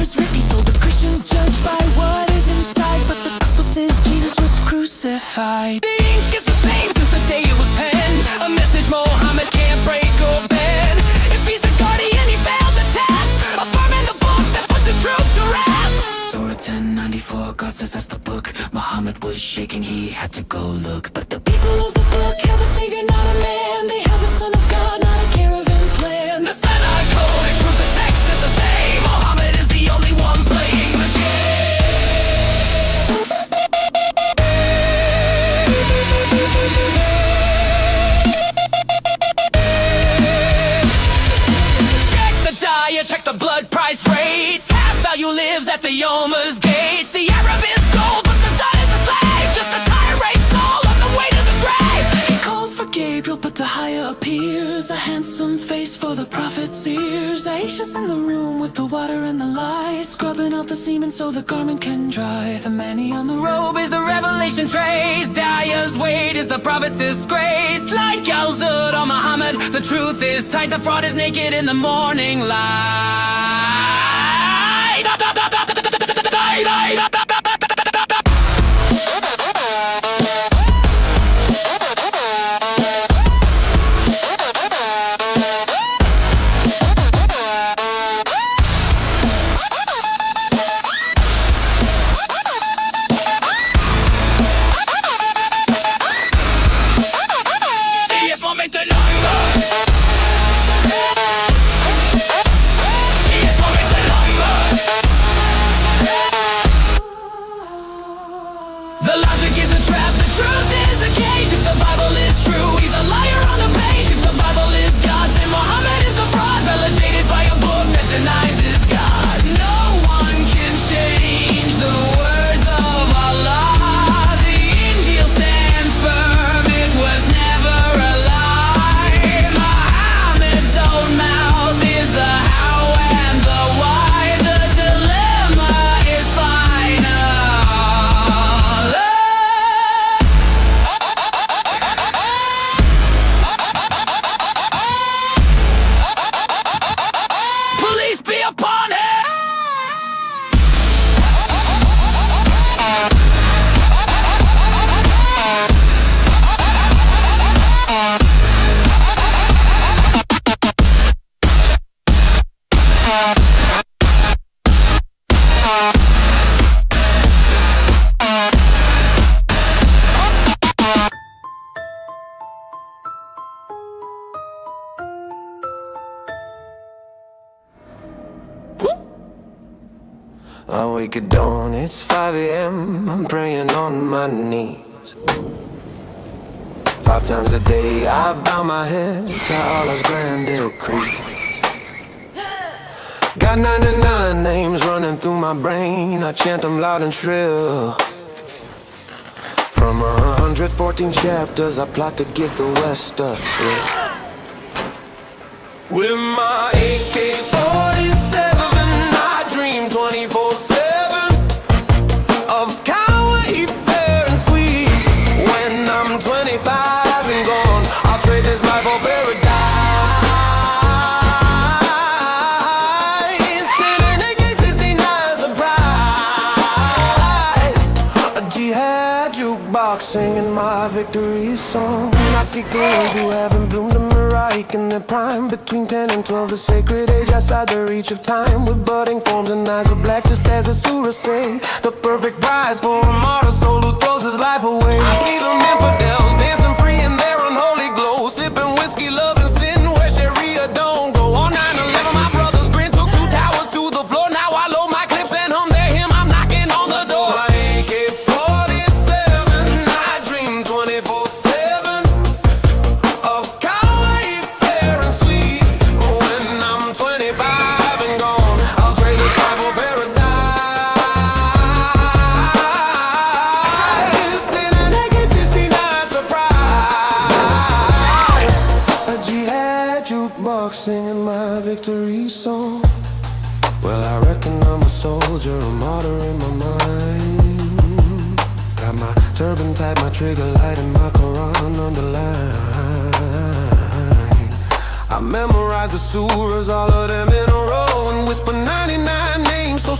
was ripped. He told the Christians judged by what is inside, but the gospel says Jesus was crucified. The ink is the same since the day it was penned. A message Mohammed can't break or bend. If he's the guardian, he failed the test. Affirming the book that puts his truth to rest. Surah 1094, God says that's the book. Muhammad was shaking, he had to go look. But the people of the book have a savior, not a man. They have a son of God, not a caravan plan. The Sinai Codex proves the text is the same. Muhammad is the only one playing the Check the diet, check the blood price rates. Half value lives at the Yoma's gates. The Arab is gold, but the Sun is a slave. Just a tirade soul on the way to the grave. He calls for Gabriel, but the higher appears. A handsome face for the prophet's ears. Aisha's in the room with the water and the lies, scrubbing out the semen so the garment can dry. The many on the robe Is the revelation trace. Daya's weight is the prophet's disgrace. Like Al-Zud on Muhammad, the truth is tight. The fraud is naked in the morning light. Y es momento en The logic is a trap, the truth is a cage. If the Bible is true, he's a liar on the page. If the Bible is God, then Muhammad is the fraud, validated by a book that denies his God. No one can change the words of Allah. The Injil stands firm, it was never a lie. Muhammad's own mouth is the how and the why. The dilemma is final. Police be upon him! I wake at dawn, it's 5 a.m. I'm praying on my knees. 5 times a day I bow my head to Allah's grand decree. Got 99 names running through my brain, I chant them loud and shrill. From 114 chapters I plot to give the West a thrill. With my AK-47 I dream 24/7 of Kauai, fair and sweet. When I'm 25 and gone, I'll trade this life for paradise. Sitting AK-69 surprise. A jihad jukebox singing my victory song. I seek those who haven't bloomed in Mariah in their prime. Between 10 and 12, the sacred age outside the reach of time. With budding forms and eyes of black, just as the surah say. The perfect prize for a martyr soul who throws his life away. I see them infidels dancing free in their unholy glow, sipping whiskey, loving sin where Sharia don't go. On 9/11, my brother's grin took 2 towers to the floor. Now I load my clips and hum their hymn. I'm knocking on the door. My AK-47, I dream 24/7 of Kauai, fair and sweet. When I'm 25 and gone, I'll trade this life for paradise. In an AK-69 surprise. A jihad jukebox singing my victory song. Well, I reckon I'm a soldier, a martyr in my mind. Got my turban tight, my trigger light, and my Quran underlined. I memorize the surahs, all of them in a row, and whisper 99 names so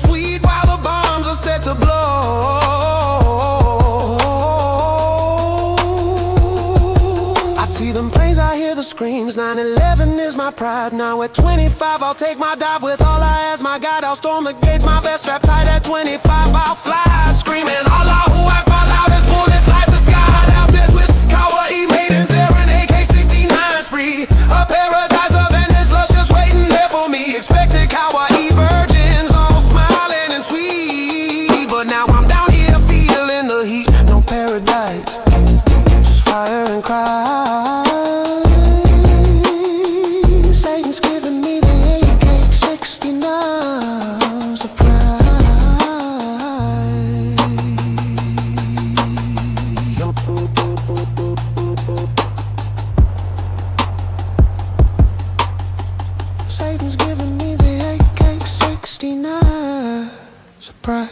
my pride. Now at 25, I'll take my dive with all I as my guide. I'll storm the gates, my vest strapped tight. At 25, I'll fly, screaming, Allah, who I fall out as bullets like the sky. Out this with Kawaii maidens, there an AK-69 spree. A paradise of endless lust just waiting there for me. Expected Kawaii virgins, all smiling and sweet. But now I'm down here feeling the heat. No paradise, just fire and cry. Satan's giving me the AK-69 surprise. Satan's giving me the AK-69 surprise.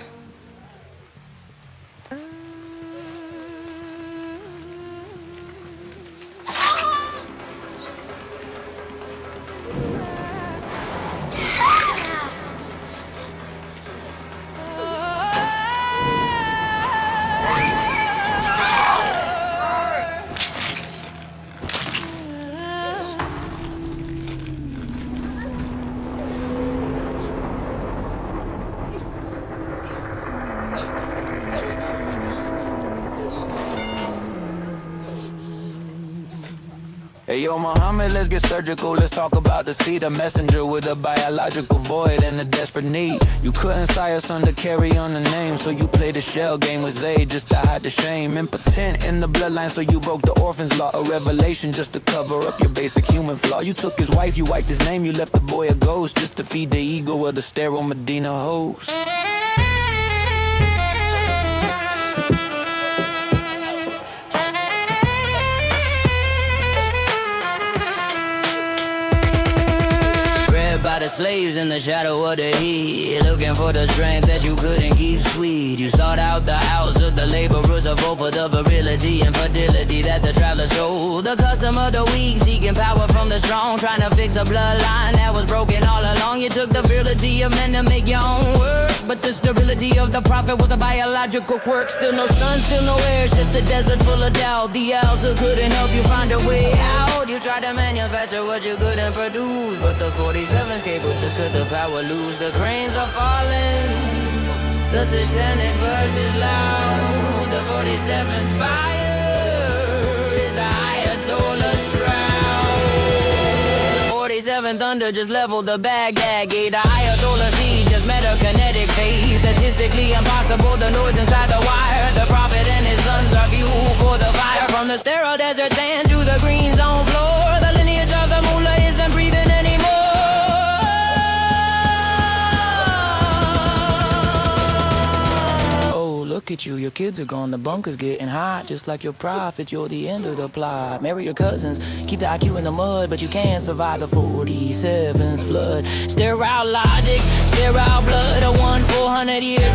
Hey yo, Muhammad, let's get surgical. Let's talk about the seed, a messenger with a biological void and a desperate need. You couldn't sire a son to carry on the name, so you played the shell game with Zayd just to hide the shame. Impotent in the bloodline, so you broke the orphan's law. A revelation just to cover up your basic human flaw. You took his wife, you wiped his name, you left the boy a ghost just to feed the ego of the sterile Medina host. By the slaves in the shadow of the heat, looking for the strength that you couldn't keep sweet. You sought out the house of the laborers, a vote for the virility and fertility that the travelers hold. The custom of the weak, seeking power from the strong, trying to fix a bloodline that was broken all along. You took the virility of men to make your own work, but the sterility of the prophet was a biological quirk. Still no sun, still no air, it's just a desert full of doubt. The Elsa couldn't help you find a way out. You tried to manufacture what you couldn't produce, but the 47's cable just cut the power loose. The cranes are falling, the satanic verse is loud. The 47's fire is the Ayatollah's shroud. 47 thunder just leveled the Baghdad gate. The Ayatollah siege just met a kinetic phase. Statistically impossible, the noise inside the wire. The prophet and his sons are fuel for the fire. From the sterile desert sand to the green zone floor, the lineage of the mullah isn't breathing anymore. Look at you, your kids are gone, the bunker's getting hot. Just like your prophet, you're the end of the plot. Marry your cousins, keep the IQ in the mud, but you can't survive the 47's flood. Sterile logic, sterile blood, a 1-400 year